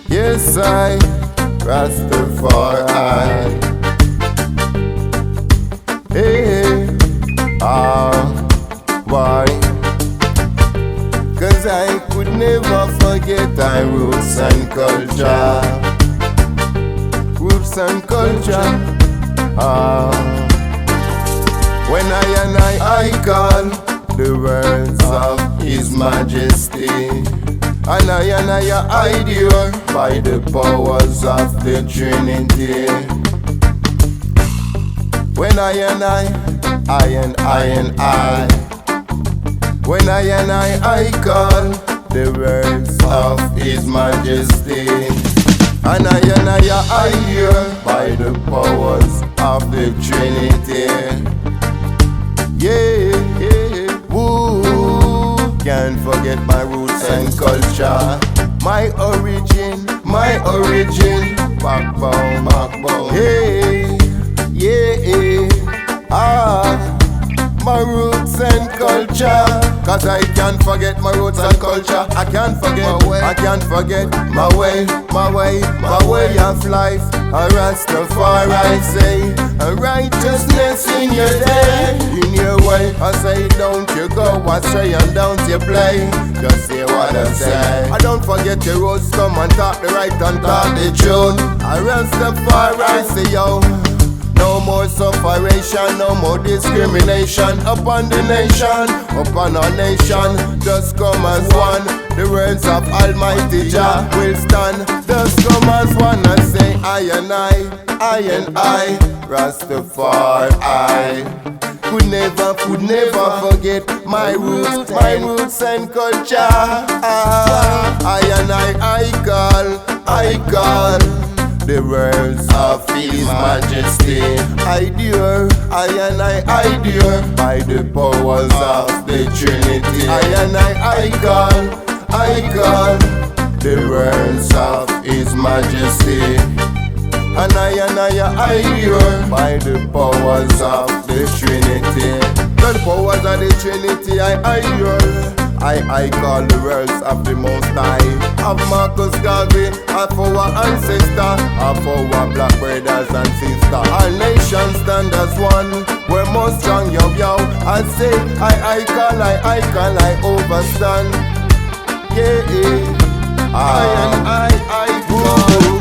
Yes, I, Rastafari. Hey, why? 'Cause I could never forget my roots and culture. Roots and culture. When I call the words of His Majesty, and I adore by the powers of the Trinity. When I when I call the words of His Majesty, and I adore by the powers of the Trinity. Yeah, woo, can't forget my roots and culture, my origin, backbone. Hey, yeah, my roots and culture. 'Cause I can't forget my roots and culture. I can't forget my way of life. A Rastafari say, a righteousness in your day. In your way, I say, don't you go astray and don't you play. Just say what I say. I don't forget your roots, come and talk the right and talk the truth. A Rastafari say, yo, no more sufferation, no more discrimination upon the nation, upon our nation. Just come as one. The words of Almighty Jah will stand. Just come as one and say, I and I, Rastafari. Could never forget my roots and culture. I and I call the words of His Majesty. I adore by the powers of the Trinity. I and I call the words of His Majesty. And I adore by the powers of the Trinity. The powers of the Trinity I adore. I call the words of the Most High, of Marcus Garvey, of our ancestor, of our black brothers and sisters. All nations stand as one, we're most strong, yo. I say, I call, I overstand. Yeah, I call.